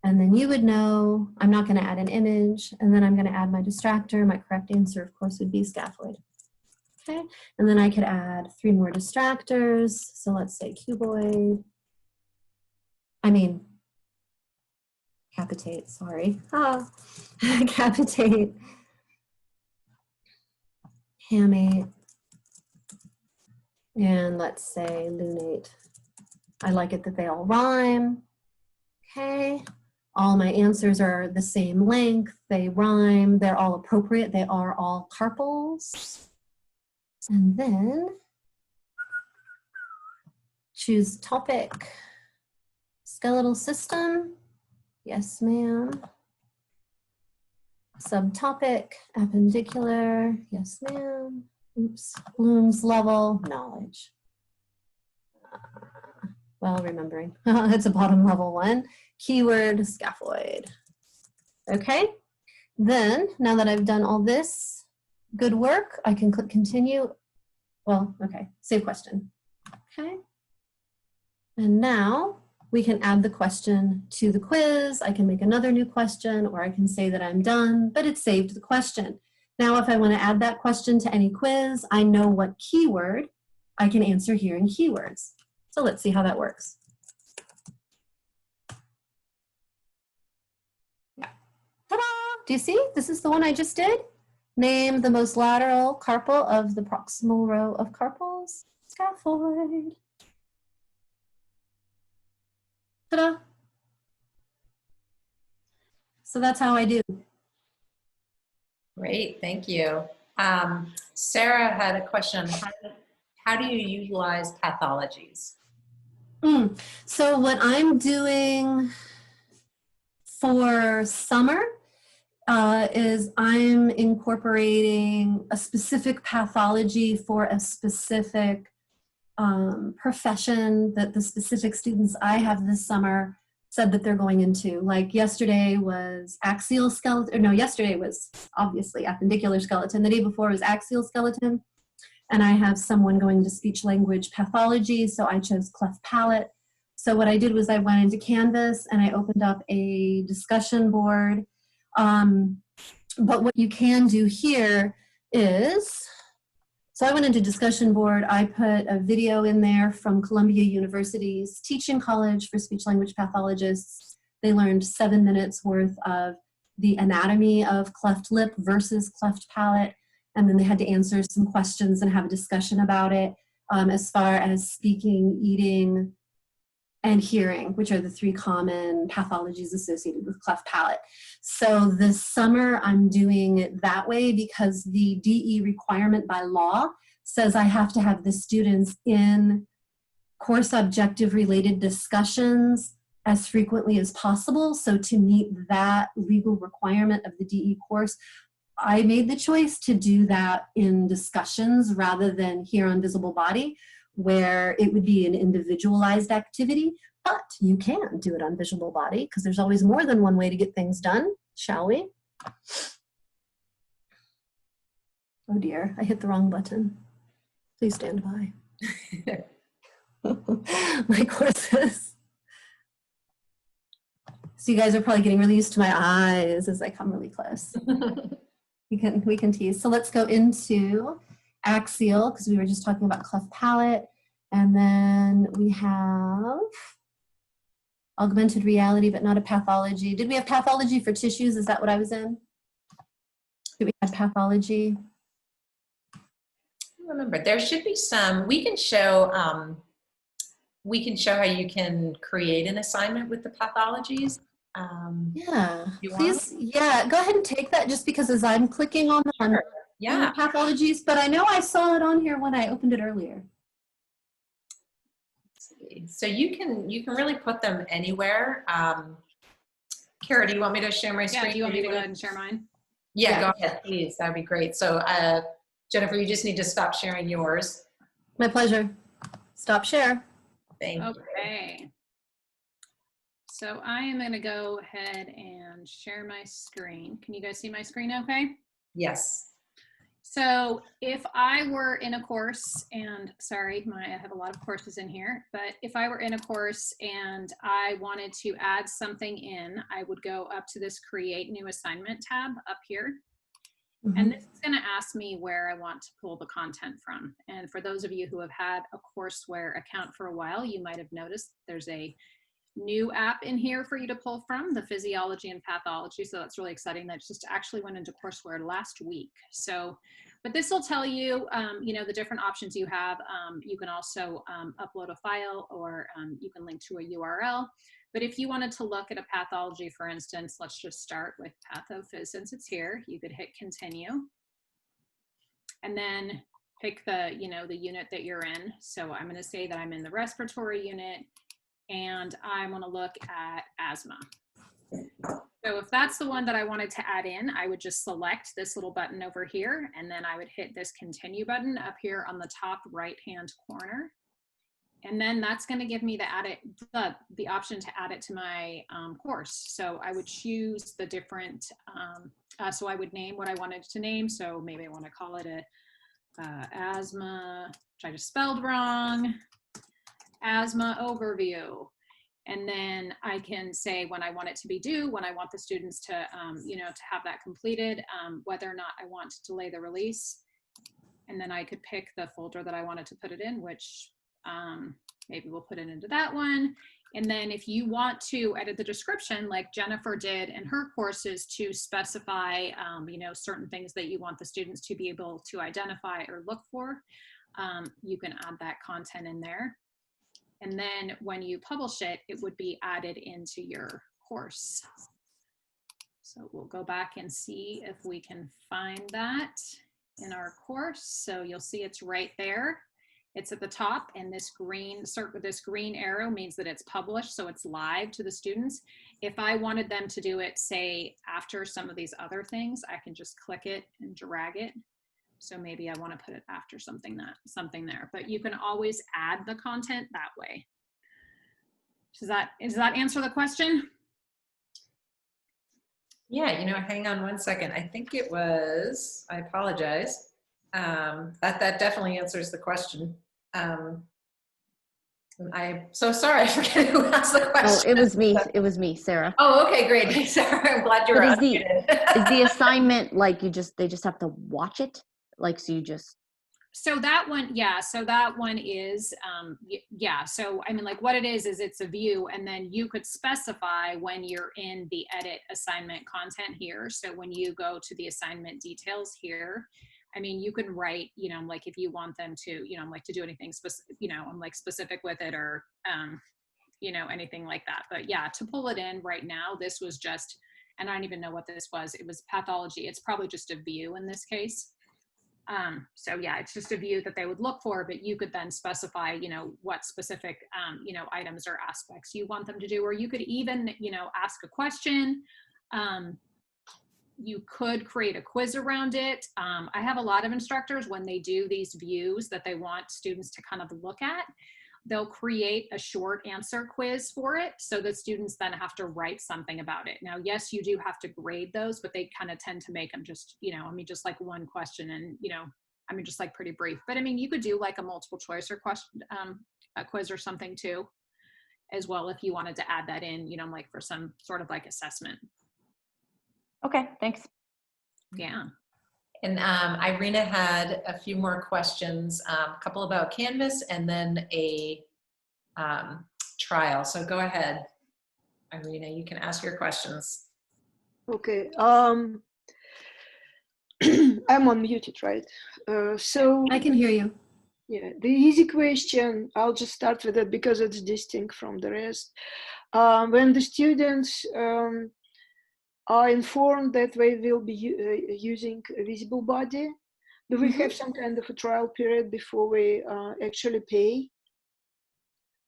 And then you would know, I'm not going to add an image, and then I'm going to add my distractor. My correct answer, of course, would be scaphoid. Okay, and then I could add 3 more distractors. So let's say cuboid. Capitate, sorry. Capitate. Hamate. And let's say lunate. I like it that they all rhyme. Okay, all my answers are the same length. They rhyme. They're all appropriate. They are all carpals. And then choose topic, skeletal system, yes ma'am. Subtopic, appendicular, yes ma'am. Oops, Bloom's level, knowledge. Well, remembering, it's a bottom level one. Keyword, scaphoid. Okay, then now that I've done all this, good work, I can click continue. Well, okay, save question. Okay. And now we can add the question to the quiz. I can make another new question, or I can say that I'm done, but it saved the question. Now, if I want to add that question to any quiz, I know what keyword I can answer here in keywords. So let's see how that works. Yeah. Ta-da! Do you see? This is the one I just did. Name the most lateral carpal of the proximal row of carpals. Scaphoid. Ta-da! So that's how I do. Great, thank you. Sarah had a question. How do you utilize pathologies? So what I'm doing for summer is I'm incorporating a specific pathology for a specific profession that the specific students I have this summer said that they're going into. Like yesterday was axial skeleton, or no, yesterday was obviously appendicular skeleton. The day before was axial skeleton. And I have someone going to speech language pathology, so I chose cleft palate. So what I did was I went into Canvas and I opened up a discussion board. But what you can do here is, so I went into discussion board, I put a video in there from Columbia University's Teaching College for Speech Language Pathologists. They learned 7 minutes worth of the anatomy of cleft lip versus cleft palate. And then they had to answer some questions and have a discussion about it as far as speaking, eating, and hearing, which are the 3 common pathologies associated with cleft palate. So this summer I'm doing it that way because the DE requirement by law says I have to have the students in course objective related discussions as frequently as possible. So to meet that legal requirement of the DE course, I made the choice to do that in discussions rather than here on Visible Body, where it would be an individualized activity, but you can do it on Visible Body because there's always more than one way to get things done, shall we? Oh dear, I hit the wrong button. Please stand by. My courses. So you guys are probably getting really used to my eyes as I come really close. We can tease. So let's go into axial because we were just talking about cleft palate. And then we have augmented reality, but not a pathology. Did we have pathology for tissues? Is that what I was in? Did we have pathology? Remember, there should be some. We can show how you can create an assignment with the pathologies. Yeah, you please. Yeah, go ahead and take that just because as I'm clicking on them, Sure. Yeah. pathologies, but I know I saw it on here when I opened it earlier. So you can really put them anywhere. Kara, do you want me to share my screen? Yeah, do you want me to go ahead and share mine? Yeah, go ahead, please. That'd be great. So Jennifer, you just need to stop sharing yours. My pleasure. Stop share. Thank you. Okay. So I am going to go ahead and share my screen. Can you guys see my screen okay? Yes. So if I were in a course, and sorry, I have a lot of courses in here, but if I were in a course and I wanted to add something in, I would go up to this Create New Assignment tab up here. Mm-hmm. And this is going to ask me where I want to pull the content from. And for those of you who have had a courseware account for a while, you might have noticed there's a new app in here for you to pull from, the Physiology and Pathology. So that's really exciting. That just actually went into courseware last week. So, but this will tell you, you know, the different options you have. You can also upload a file, or you can link to a URL. But if you wanted to look at a pathology, for instance, let's just start with pathophys since it's here. You could hit continue and then pick the, you know, the unit that you're in. So I'm going to say that I'm in the respiratory unit and I want to look at asthma. So if that's the one that I wanted to add in, I would just select this little button over here, and then I would hit this continue button up here on the top right-hand corner. And then that's going to give me the option to add it to my course. So I would choose the different, so I would name what I wanted to name. So maybe I want to call it a asthma, which I just spelled wrong, asthma overview. And then I can say when I want it to be due, when I want the students to, you know, to have that completed, whether or not I want to delay the release. And then I could pick the folder that I wanted to put it in, which maybe we'll put it into that one. And then if you want to edit the description like Jennifer did in her courses to specify, you know, certain things that you want the students to be able to identify or look for, you can add that content in there. And then when you publish it, it would be added into your course. So we'll go back and see if we can find that in our course. So you'll see it's right there. It's at the top, and this green circle, this green arrow means that it's published, so it's live to the students. If I wanted them to do it, say, after some of these other things, I can just click it and drag it So maybe I want to put it after something there, but you can always add the content that way. Does that answer the question? Yeah, you know, hang on one second. I think it was, I apologize. That definitely answers the question. I'm so sorry, I forget who asked the Oh, question. it was me. It was me, Sarah. Oh, okay, great. Sorry, I'm glad you were But unmuted. is the assignment like they just have to watch it? Like, so you just, So that one, yeah, so that one is, yeah, so I mean, like what it is it's a view, and then you could specify when you're in the edit assignment content here. So when you go to the assignment details here, I mean, you can write, you know, like if you want them to, you know, like to do anything specific, you know, I'm like specific with it, or, you know, anything like that. But yeah, to pull it in right now, this was just, and I don't even know what this was. It was pathology. It's probably just a view in this case. So yeah, it's just a view that they would look for, but you could then specify, you know, what specific, you know, items or aspects you want them to do, or you could even, you know, ask a question. You could create a quiz around it. I have a lot of instructors, when they do these views that they want students to kind of look at, they'll create a short answer quiz for it, so that students then have to write something about it. Now, yes, you do have to grade those, but they kind of tend to make them just, you know, I mean, just like one question, and, you know, I mean, just like pretty brief. But I mean, you could do like a multiple choice or question, a quiz or something too, as well, if you wanted to add that in, you know, like for some sort of like assessment. okay, thanks. Yeah. And Irina had a few more questions, a couple about Canvas and then a trial. So go ahead, Irina, you can ask your questions. Okay. I'm unmuted, right? So I can hear you. yeah, the easy question, I'll just start with it because it's distinct from the rest. When the students are informed that they will be using a visible body, do we have some kind of a trial period before we actually pay?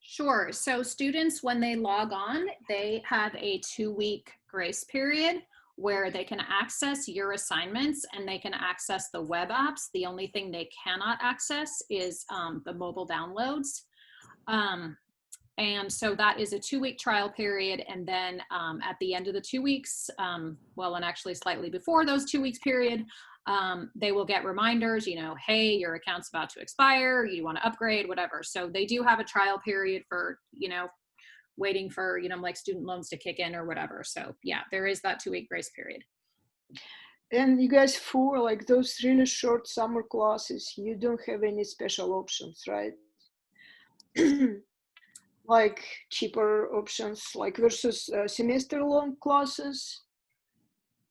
Sure. So students, when they log on, they have a 2-week grace period where they can access your assignments and they can access the web apps. The only thing they cannot access is the mobile downloads. And so that is a 2-week trial period. And then at the end of the 2 weeks, well, and actually slightly before those 2 weeks period, they will get reminders, you know, hey, your account's about to expire, you want to upgrade, whatever. So they do have a trial period for, you know, waiting for, you know, like student loans to kick in or whatever. So yeah, there is that 2-week grace period. And you guys, for like those really short summer classes, you don't have any special options, right? Like cheaper options, like versus semester-long classes.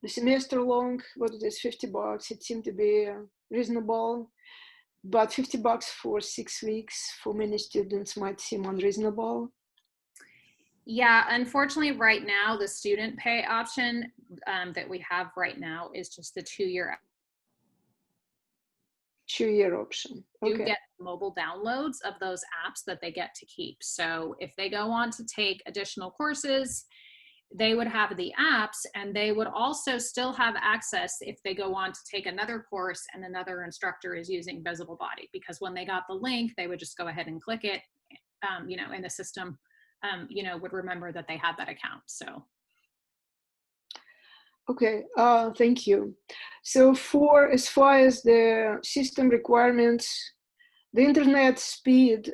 The semester-long, what it is, $50. It seemed to be reasonable, but $50 for 6 weeks for many students might seem unreasonable. Yeah, unfortunately, right now, the student pay option that we have right now is just the 2-year. 2-year option. You Okay. get mobile downloads of those apps that they get to keep. So if they go on to take additional courses, they would have the apps, and they would also still have access if they go on to take another course and another instructor is using visible body, because when they got the link, they would just go ahead and click it, you know, and the system, you know, would remember that they had that account. So. Okay, thank you. So for as far as the system requirements, the internet speed,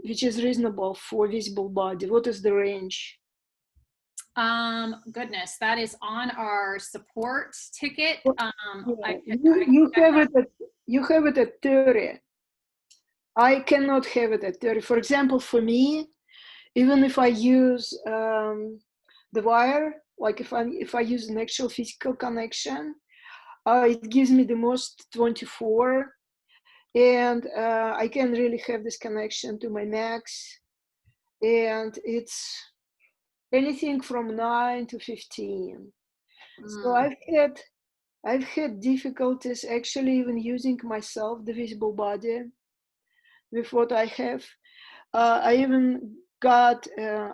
which is reasonable for visible body, what is the range? Goodness, that is on our support ticket. You have it at 30. I cannot have it at 30. For example, for me, even if I use the wire, like if I use an actual physical connection, it gives me the most 24, and I can really have this connection to my max, and it's anything from 9 to 15. So I've had difficulties actually even using myself, the visible body, with what I have. I even got,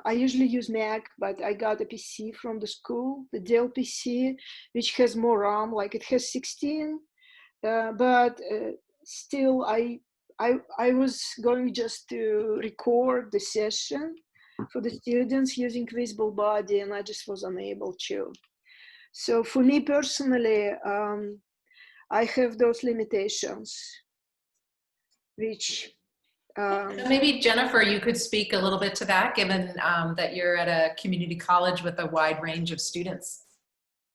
I usually use Mac, but I got a PC from the school, the Dell PC, which has more RAM, like it has 16, but still I was going just to record the session for the students using Visible Body, and I just was unable to. So for me personally, I have those limitations, which maybe Jennifer, you could speak a little bit to that, given that you're at a community college with a wide range of students.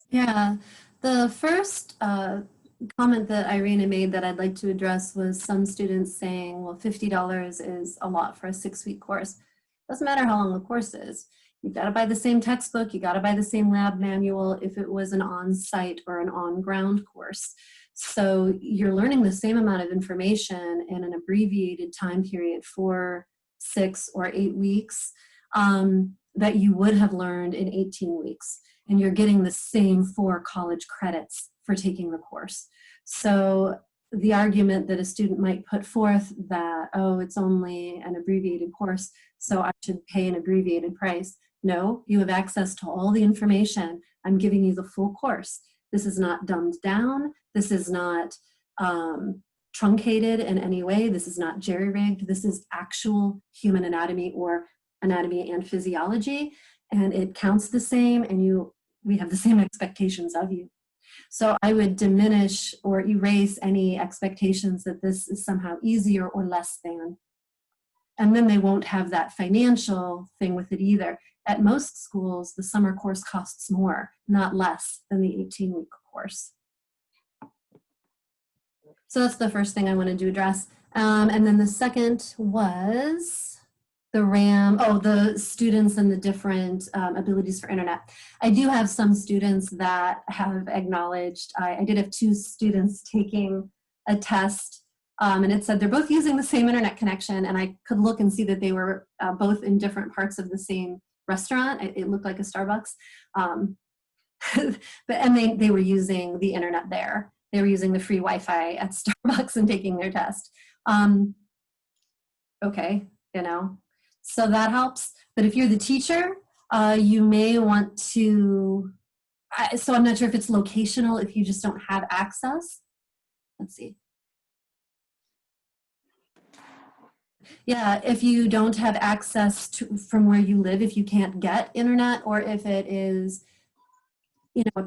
Yeah, the first comment that Irina made that I'd like to address was some students saying, well, $50 is a lot for a 6-week course. Doesn't matter how long the course is. You've got to buy the same textbook, you got to buy the same lab manual if it was an on-site or an on-ground course. So you're learning the same amount of information in an abbreviated time period for 6 or 8 weeks that you would have learned in 18 weeks. And you're getting the same 4 college credits for taking the course. So the argument that a student might put forth that, oh, it's only an abbreviated course, so I should pay an abbreviated price. No, you have access to all the information. I'm giving you the full course. This is not dumbed down. This is not truncated in any way. This is not jerry-rigged. This is actual human anatomy or anatomy and physiology, and it counts the same, and we have the same expectations of you. So I would diminish or erase any expectations that this is somehow easier or less than. And then they won't have that financial thing with it either. At most schools, the summer course costs more, not less than the 18-week course. So that's the first thing I wanted to address. And then the second was the the students and the different abilities for internet. I do have some students that have acknowledged, I did have 2 students taking a test, and it said they're both using the same internet connection, and I could look and see that they were both in different parts of the same restaurant. It looked like a Starbucks. And they were using the internet there. They were using the free Wi-Fi at Starbucks and taking their test. Okay, so that helps. But if you're the teacher, you may want to, so I'm not sure if it's locational, if you just don't have access. Let's see. Yeah, if you don't have access to from where you live, if you can't get internet, or if it is,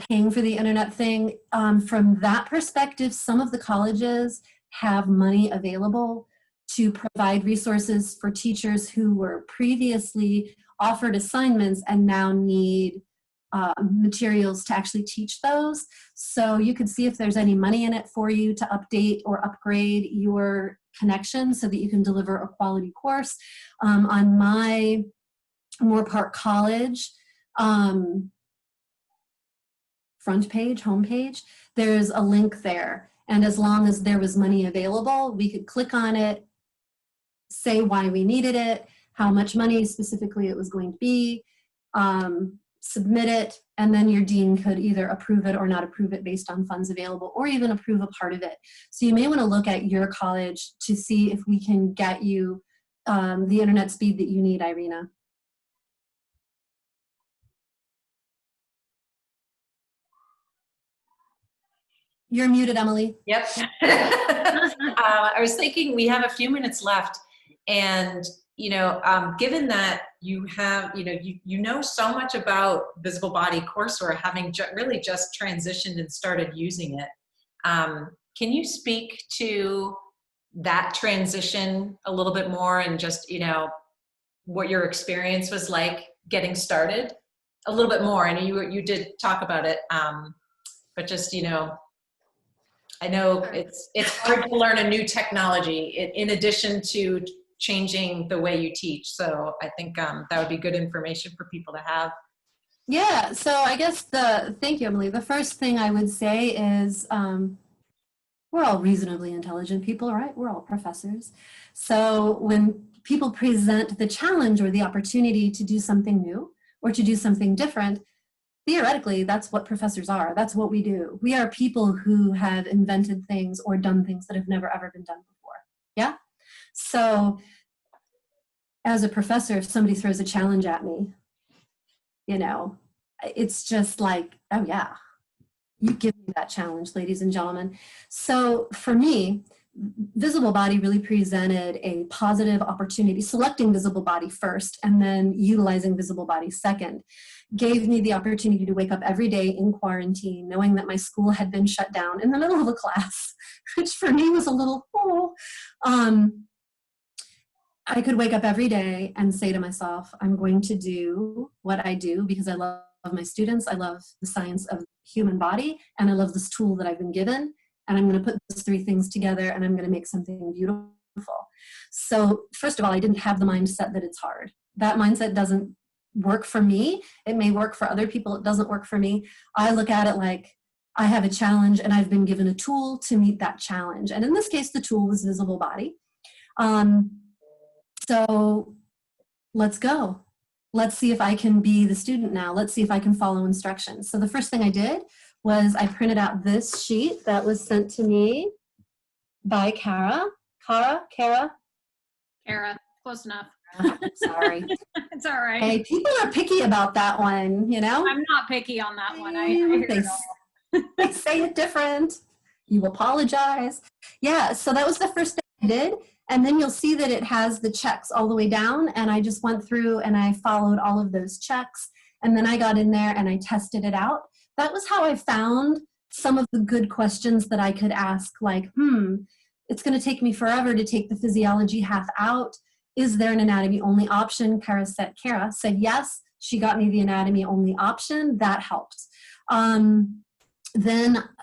paying for the internet thing, from that perspective, some of the colleges have money available to provide resources for teachers who were previously offered assignments and now need materials to actually teach those. So you could see if there's any money in it for you to update or upgrade your connection so that you can deliver a quality course. On my Moorpark College front page, homepage, there's a link there. And as long as there was money available, we could click on it, say why we needed it, how much money specifically it was going to be, submit it, and then your dean could either approve it or not approve it based on funds available, or even approve a part of it. So you may want to look at your college to see if we can get you the internet speed that you need, Irina. You're muted, Emily. Yep. I was thinking we have a few minutes left, and given that you have, you know so much about visible body courseware, having really just transitioned and started using it. Can you speak to that transition a little bit more, and just what your experience was like getting started a little bit more? I know you did talk about it, but just I know it's hard to learn a new technology in addition to changing the way you teach. So I think that would be good information for people to have. Yeah, so I guess thank you, Emily. The first thing I would say is we're all reasonably intelligent people, right? We're all professors. So when people present the challenge or the opportunity to do something new or to do something different, theoretically, that's what professors are. That's what we do. We are people who have invented things or done things that have never ever been done before. Yeah? So as a professor, if somebody throws a challenge at me, it's just like, oh yeah, You give me that challenge, ladies and gentlemen. So for me, visible body really presented a positive opportunity. Selecting visible body first and then utilizing visible body second gave me the opportunity to wake up every day in quarantine, knowing that my school had been shut down in the middle of a class, which for me was a little, I could wake up every day and say to myself, I'm going to do what I do because I love my students, I love the science of the human body, and I love this tool that I've been given. And I'm going to put those three things together and I'm going to make something beautiful. So first of all, I didn't have the mindset that it's hard. That mindset doesn't work for me. It may work for other people. It doesn't work for me. I look at it like I have a challenge and I've been given a tool to meet that challenge. And in this case, the tool was visible body. So let's go. Let's see if I can be the student now. Let's see if I can follow instructions. So the first thing I did was I printed out this sheet that was sent to me by Kara, close enough. sorry. It's all right. Hey, people are picky about that one, you know? I'm not picky on that one. I hear it all. They say it different. You apologize. Yeah, so that was the first thing I did. And then you'll see that it has the checks all the way down. And I just went through and I followed all of those checks. And then I got in there and I tested it out. That was how I found some of the good questions that I could ask, like, it's going to take me forever to take the physiology half out. Is there an anatomy only option? Kara said yes. She got me the anatomy only option. That helped. Then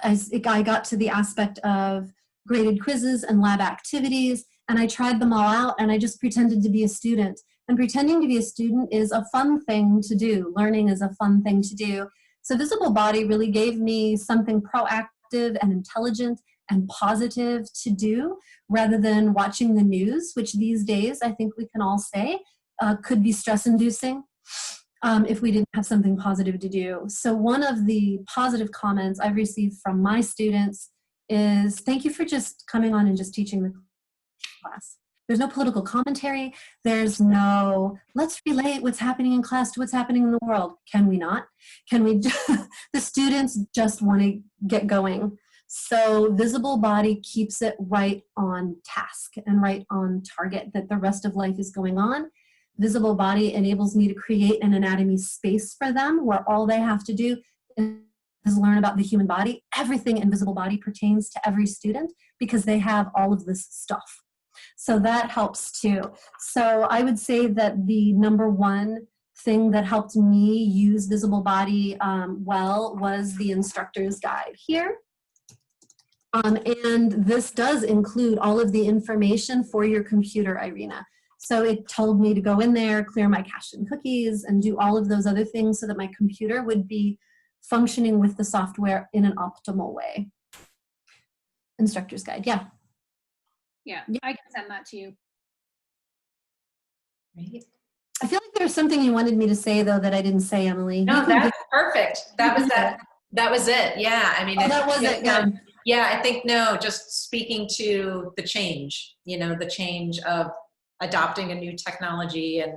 I got to the aspect of graded quizzes and lab activities, and I tried them all out, and I just pretended to be a student. And pretending to be a student is a fun thing to do. Learning is a fun thing to do. So visible body really gave me something proactive and intelligent and positive to do, rather than watching the news, which these days I think we can all say could be stress-inducing if we didn't have something positive to do. So one of the positive comments I've received from my students is, thank you for just coming on and just teaching the class. There's no political commentary. There's no, let's relate what's happening in class to what's happening in the world. Can we not? Can we, the students just want to get going. So visible body keeps it right on task and right on target that the rest of life is going on. Visible body enables me to create an anatomy space for them where all they have to do is learn about the human body. Everything in visible body pertains to every student because they have all of this stuff. So that helps too. So I would say that the number one thing that helped me use visible body well was the instructor's guide here. And this does include all of the information for your computer, Irina. So it told me to go in there, clear my cache and cookies, and do all of those other things so that my computer would be functioning with the software in an optimal way. Instructor's guide, yeah. Yeah, I can send that to you. Right. I feel like there was something you wanted me to say, though, that I didn't say, Emily. No, that's perfect. That was it. Yeah, I mean, that was it. Good. Yeah, I think, no, just speaking to the change, the change of adopting a new technology and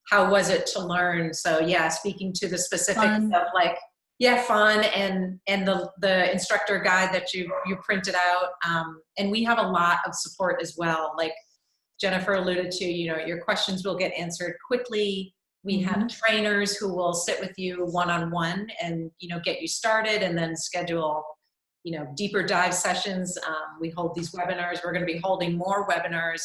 how was it to learn. So yeah, speaking to the specifics of like, yeah, fun and the instructor guide that you printed out. And we have a lot of support as well. Like Jennifer alluded to, your questions will get answered quickly. We have trainers who will sit with you one-on-one and, get you started and then schedule, deeper dive sessions. We hold these webinars. We're going to be holding more webinars,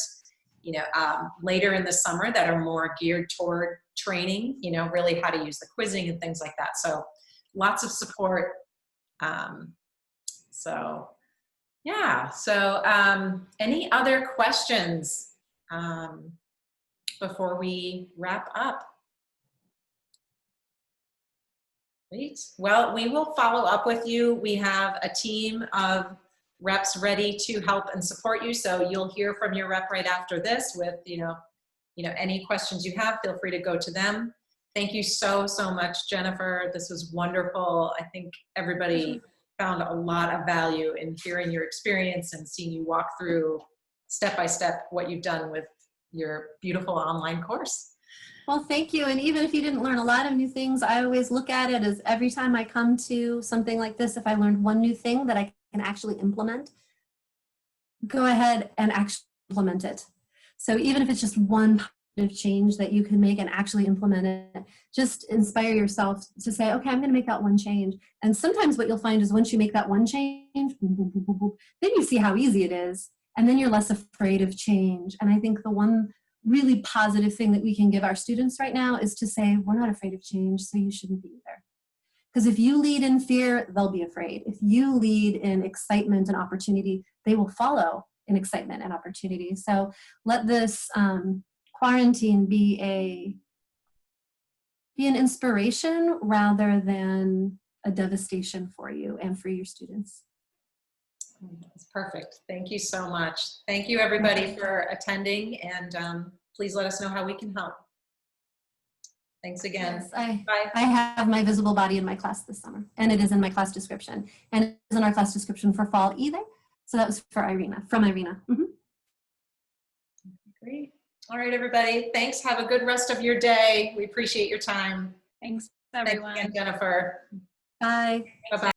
later in the summer that are more geared toward training, really how to use the quizzing and things like that. So lots of support. So yeah, so any other questions before we wrap up? Great. Well, we will follow up with you. We have a team of reps ready to help and support you. So you'll hear from your rep right after this with, any questions you have, feel free to go to them. Thank you so, so much, Jennifer. This was wonderful. I think everybody found a lot of value in hearing your experience and seeing you walk through step by step what you've done with your beautiful online course. Well, thank you. And even if you didn't learn a lot of new things, I always look at it as every time I come to something like this, if I learned one new thing that I can actually implement, go ahead and actually implement it. So even if it's just one positive change that you can make and actually implement it, just inspire yourself to say, okay, I'm going to make that one change. And sometimes what you'll find is once you make that one change, boom, boom, boom, boom, boom, then you see how easy it is. And then you're less afraid of change. And I think the one really positive thing that we can give our students right now is to say, we're not afraid of change, so you shouldn't be either. Because if you lead in fear, they'll be afraid. If you lead in excitement and opportunity, they will follow in excitement and opportunity. So let this quarantine be an inspiration rather than a devastation for you and for your students. That's perfect. Thank you so much. Thank you everybody for attending, and please let us know how we can help. Thanks again. Yes, Bye. I have my visible body in my class this summer, and it is in my class description, and it is in our class description for fall either. So that was for Irina, from Irina. Great. All right, everybody. Thanks. Have a good rest of your day. We appreciate your time. Thanks, Thanks everyone. again, Jennifer. Bye. Bye-bye.